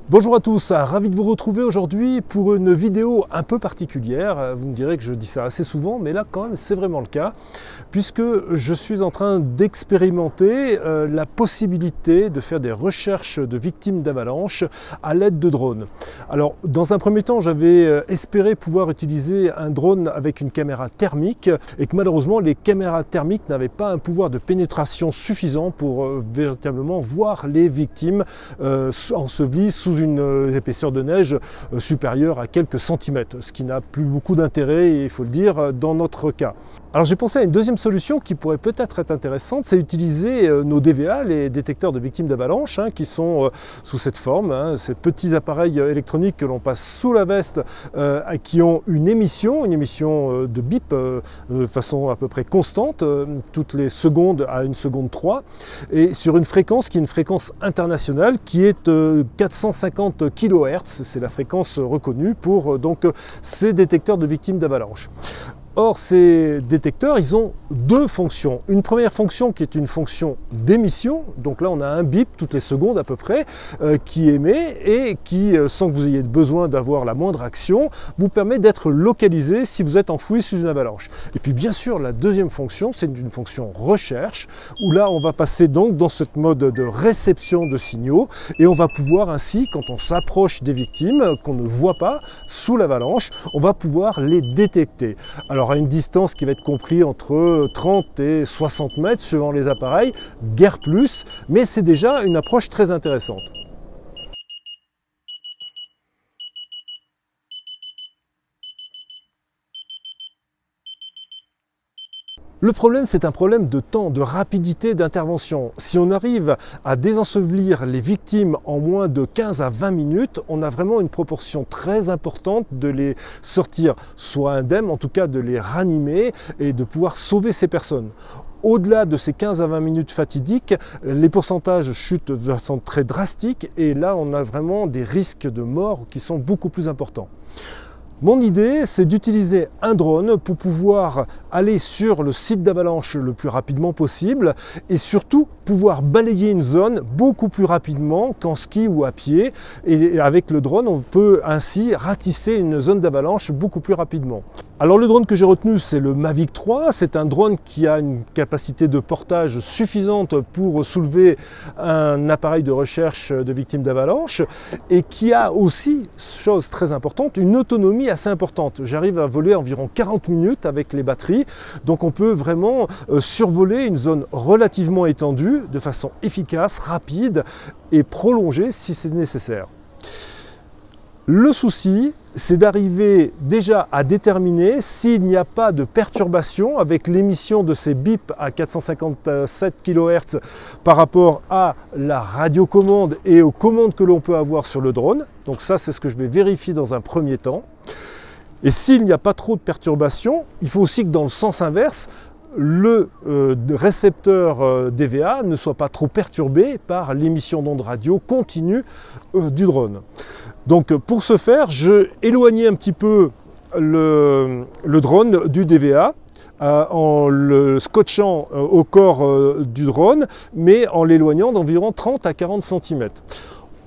Bonjour à tous, ravi de vous retrouver aujourd'hui pour une vidéo un peu particulière. Vous me direz que je dis ça assez souvent, mais là quand même c'est vraiment le cas, puisque je suis en train d'expérimenter la possibilité de faire des recherches de victimes d'avalanches à l'aide de drones. Alors dans un premier temps, j'avais espéré pouvoir utiliser un drone avec une caméra thermique et que malheureusement les caméras thermiques n'avaient pas un pouvoir de pénétration suffisant pour véritablement voir les victimes ensevelies sous une épaisseur de neige supérieure à quelques centimètres, ce qui n'a plus beaucoup d'intérêt, il faut le dire, dans notre cas. Alors j'ai pensé à une deuxième solution qui pourrait peut-être être intéressante, c'est utiliser nos DVA, les détecteurs de victimes d'avalanche, qui sont sous cette forme, ces petits appareils électroniques que l'on passe sous la veste, qui ont une émission de bip de façon à peu près constante, toutes les secondes à 1 seconde 3, et sur une fréquence qui est une fréquence internationale qui est 450 kHz, c'est la fréquence reconnue pour donc ces détecteurs de victimes d'avalanche. Or, ces détecteurs, ils ont deux fonctions. Une première fonction qui est une fonction d'émission, donc là on a un bip toutes les secondes à peu près, qui émet et qui, sans que vous ayez besoin d'avoir la moindre action, vous permet d'être localisé si vous êtes enfoui sous une avalanche. Et puis bien sûr, la deuxième fonction, c'est une fonction recherche, où là on va passer donc dans ce mode de réception de signaux, et on va pouvoir ainsi, quand on s'approche des victimes, qu'on ne voit pas sous l'avalanche, on va pouvoir les détecter. Alors à une distance qui va être comprise entre 30 et 60 mètres suivant les appareils, guère plus, mais c'est déjà une approche très intéressante. Le problème, c'est un problème de temps, de rapidité d'intervention. Si on arrive à désensevelir les victimes en moins de 15 à 20 minutes, on a vraiment une proportion très importante de les sortir, soit indemnes, en tout cas de les ranimer et de pouvoir sauver ces personnes. Au-delà de ces 15 à 20 minutes fatidiques, les pourcentages chutent de façon très drastique et là, on a vraiment des risques de mort qui sont beaucoup plus importants. Mon idée, c'est d'utiliser un drone pour pouvoir aller sur le site d'avalanche le plus rapidement possible et surtout pouvoir balayer une zone beaucoup plus rapidement qu'en ski ou à pied. Et avec le drone, on peut ainsi ratisser une zone d'avalanche beaucoup plus rapidement. Alors le drone que j'ai retenu, c'est le Mavic 3. C'est un drone qui a une capacité de portage suffisante pour soulever un appareil de recherche de victimes d'avalanche et qui a aussi, chose très importante, une autonomie assez importante. J'arrive à voler environ 40 minutes avec les batteries, donc on peut vraiment survoler une zone relativement étendue de façon efficace, rapide et prolongée si c'est nécessaire. Le souci, c'est d'arriver déjà à déterminer s'il n'y a pas de perturbation avec l'émission de ces bips à 457 kHz par rapport à la radiocommande et aux commandes que l'on peut avoir sur le drone. Donc ça, c'est ce que je vais vérifier dans un premier temps. Et s'il n'y a pas trop de perturbations, il faut aussi que dans le sens inverse, le récepteur DVA ne soit pas trop perturbé par l'émission d'ondes radio continue du drone. Donc pour ce faire, je éloignais un petit peu le drone du DVA en le scotchant au corps du drone, mais en l'éloignant d'environ 30 à 40 cm.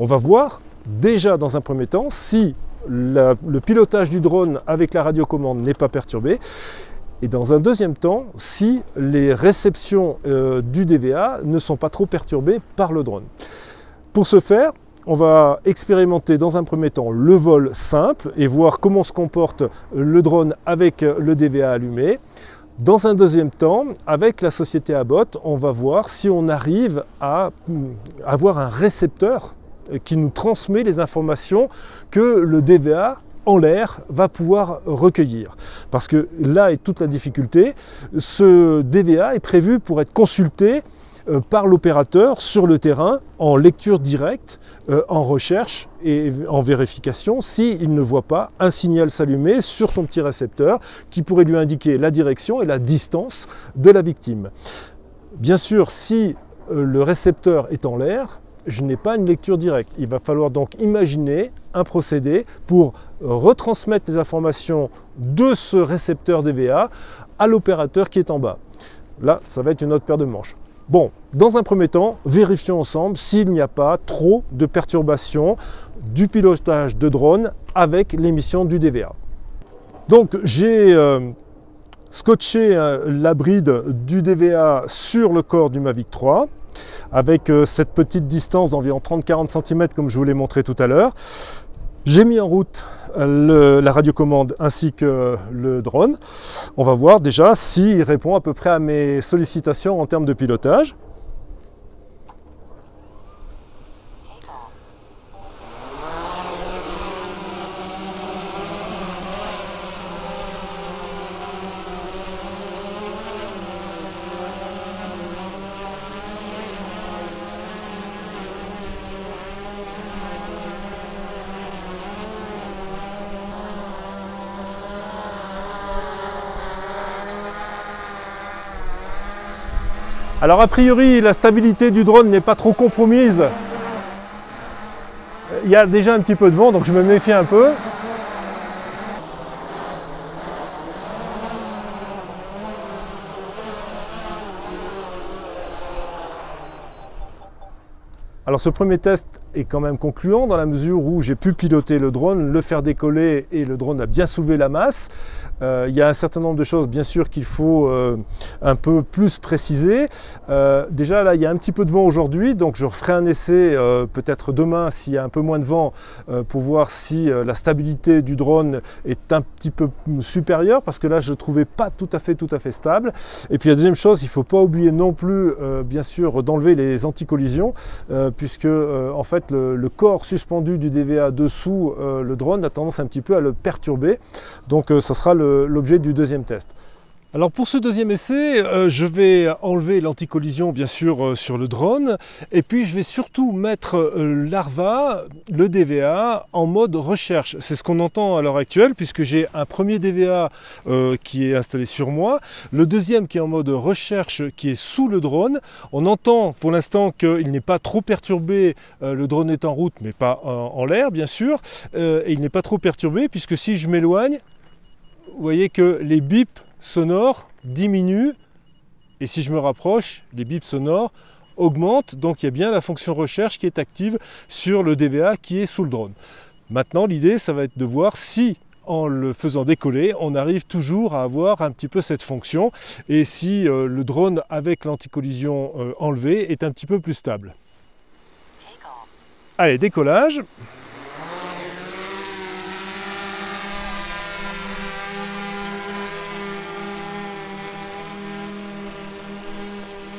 On va voir déjà dans un premier temps si le pilotage du drone avec la radiocommande n'est pas perturbé. Et dans un deuxième temps, si les réceptions du DVA ne sont pas trop perturbées par le drone. Pour ce faire, on va expérimenter dans un premier temps le vol simple et voir comment se comporte le drone avec le DVA allumé. Dans un deuxième temps, avec la société Abbott, on va voir si on arrive à avoir un récepteur qui nous transmet les informations que le DVA en l'air va pouvoir recueillir. Parce que là est toute la difficulté, ce DVA est prévu pour être consulté par l'opérateur sur le terrain en lecture directe, en recherche et en vérification s'il ne voit pas un signal s'allumer sur son petit récepteur qui pourrait lui indiquer la direction et la distance de la victime. Bien sûr, si le récepteur est en l'air, je n'ai pas une lecture directe. Il va falloir donc imaginer un procédé pour retransmettre les informations de ce récepteur DVA à l'opérateur qui est en bas. Là, ça va être une autre paire de manches. Bon, dans un premier temps, vérifions ensemble s'il n'y a pas trop de perturbations du pilotage de drone avec l'émission du DVA. Donc j'ai scotché la bride du DVA sur le corps du Mavic 3 avec cette petite distance d'environ 30-40 cm comme je vous l'ai montré tout à l'heure. J'ai mis en route la radiocommande ainsi que le drone. On va voir déjà s'il répond à peu près à mes sollicitations en termes de pilotage. Alors a priori, la stabilité du drone n'est pas trop compromise. Il y a déjà un petit peu de vent, donc je me méfie un peu. Alors ce premier test est quand même concluant dans la mesure où j'ai pu piloter le drone, le faire décoller et le drone a bien soulevé la masse. Il y a un certain nombre de choses bien sûr qu'il faut un peu plus préciser. Déjà là il y a un petit peu de vent aujourd'hui, donc je referai un essai peut-être demain s'il y a un peu moins de vent pour voir si la stabilité du drone est un petit peu supérieure, parce que là je ne le trouvais pas tout à fait stable. Et puis la deuxième chose, il ne faut pas oublier non plus bien sûr d'enlever les anti-collisions puisque en fait le corps suspendu du DVA dessous le drone a tendance un petit peu à le perturber. Donc ça sera l'objet du deuxième test. Alors pour ce deuxième essai, je vais enlever l'anti-collision bien sûr sur le drone, et puis je vais surtout mettre l'ARVA, le DVA, en mode recherche. C'est ce qu'on entend à l'heure actuelle, puisque j'ai un premier DVA qui est installé sur moi, le deuxième qui est en mode recherche qui est sous le drone. On entend pour l'instant qu'il n'est pas trop perturbé, le drone est en route mais pas en l'air bien sûr, et il n'est pas trop perturbé puisque si je m'éloigne, vous voyez que les bips sonores diminuent, et si je me rapproche, les bips sonores augmentent. Donc il y a bien la fonction recherche qui est active sur le DVA qui est sous le drone. Maintenant l'idée ça va être de voir si en le faisant décoller on arrive toujours à avoir un petit peu cette fonction, et si le drone avec l'anti-collision enlevée est un petit peu plus stable. Allez, décollage.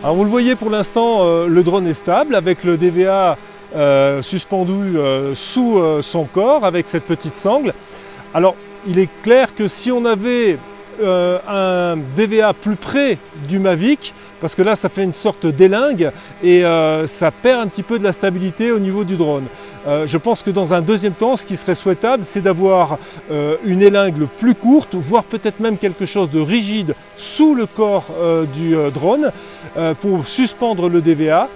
Alors vous le voyez pour l'instant, le drone est stable avec le DVA suspendu sous son corps avec cette petite sangle. Alors il est clair que si on avait un DVA plus près du Mavic, parce que là ça fait une sorte d'élingue et ça perd un petit peu de la stabilité au niveau du drone. Je pense que dans un deuxième temps, ce qui serait souhaitable, c'est d'avoir une élingue plus courte, voire peut-être même quelque chose de rigide sous le corps du drone pour suspendre le DVA,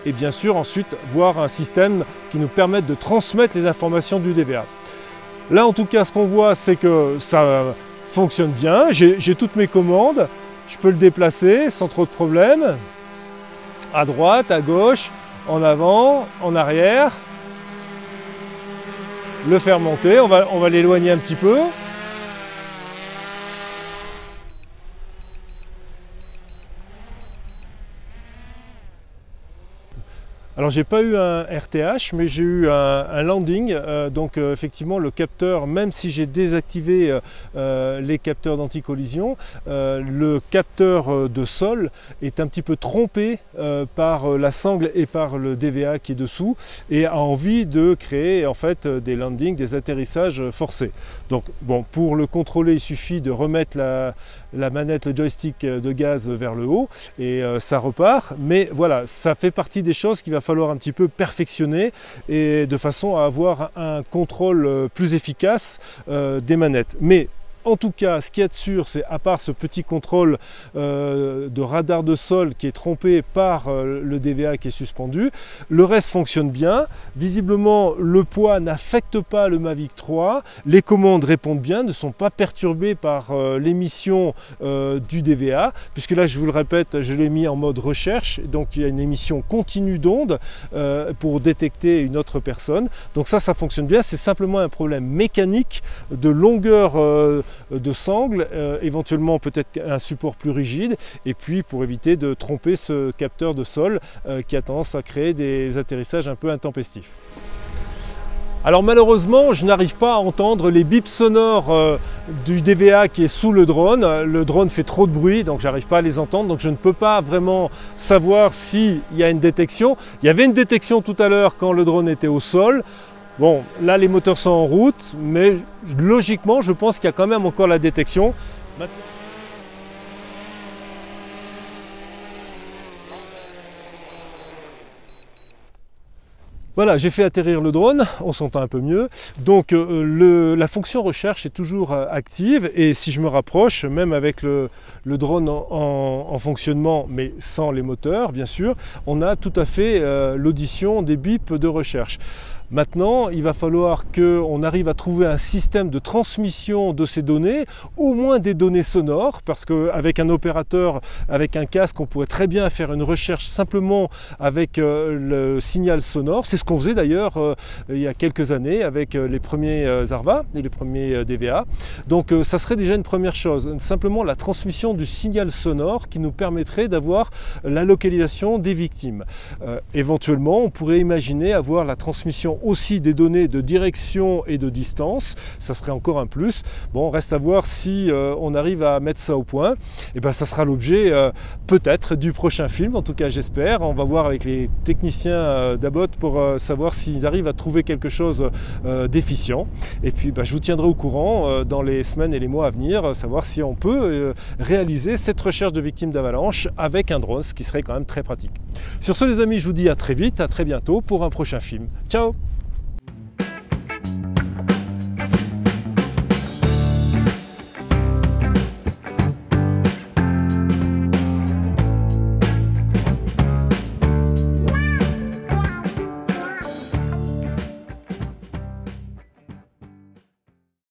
et bien sûr ensuite voir un système qui nous permette de transmettre les informations du DVA. Là en tout cas ce qu'on voit, c'est que ça fonctionne bien, j'ai toutes mes commandes, je peux le déplacer sans trop de problème, à droite, à gauche, en avant, en arrière, le faire monter, on va l'éloigner un petit peu. Alors j'ai pas eu un RTH, mais j'ai eu un landing, donc effectivement le capteur, même si j'ai désactivé les capteurs d'anti-collision, le capteur de sol est un petit peu trompé par la sangle et par le DVA qui est dessous, et a envie de créer en fait des landings, des atterrissages forcés. Donc bon, pour le contrôler, il suffit de remettre la manette, le joystick de gaz vers le haut, et ça repart. Mais voilà, ça fait partie des choses qu'il va falloir un petit peu perfectionner, et de façon à avoir un contrôle plus efficace des manettes. Mais En tout cas, ce qu'il y a de sûr, c'est à part ce petit contrôle de radar de sol qui est trompé par le DVA qui est suspendu, le reste fonctionne bien. Visiblement, le poids n'affecte pas le Mavic 3. Les commandes répondent bien, ne sont pas perturbées par l'émission du DVA, puisque là, je vous le répète, je l'ai mis en mode recherche. Donc, il y a une émission continue d'ondes pour détecter une autre personne. Donc ça fonctionne bien. C'est simplement un problème mécanique de longueur de sangle, éventuellement peut-être un support plus rigide, et puis pour éviter de tromper ce capteur de sol qui a tendance à créer des atterrissages un peu intempestifs. Alors malheureusement, je n'arrive pas à entendre les bips sonores du DVA qui est sous le drone. Le drone fait trop de bruit, donc j'arrive pas à les entendre, donc je ne peux pas vraiment savoir s'il y a une détection. Il y avait une détection tout à l'heure quand le drone était au sol. Bon, là les moteurs sont en route, mais logiquement, je pense qu'il y a quand même encore la détection. Maintenant... Voilà, j'ai fait atterrir le drone, on s'entend un peu mieux. Donc la fonction recherche est toujours active, et si je me rapproche, même avec le drone en fonctionnement, mais sans les moteurs bien sûr, on a tout à fait l'audition des bips de recherche. Maintenant, il va falloir qu'on arrive à trouver un système de transmission de ces données, au moins des données sonores, parce qu'avec un opérateur, avec un casque, on pourrait très bien faire une recherche simplement avec le signal sonore. C'est ce qu'on faisait d'ailleurs il y a quelques années avec les premiers ARVA et les premiers DVA. Donc ça serait déjà une première chose, simplement la transmission du signal sonore qui nous permettrait d'avoir la localisation des victimes. Éventuellement, on pourrait imaginer avoir la transmission aussi des données de direction et de distance, ça serait encore un plus. Bon, reste à voir si on arrive à mettre ça au point. Et ben ça sera l'objet peut-être du prochain film, en tout cas j'espère. On va voir avec les techniciens d'Abot pour savoir s'ils arrivent à trouver quelque chose d'efficient. Et puis je vous tiendrai au courant dans les semaines et les mois à venir, savoir si on peut réaliser cette recherche de victimes d'avalanche avec un drone, ce qui serait quand même très pratique. Sur ce les amis, je vous dis à très vite, à très bientôt pour un prochain film. Ciao!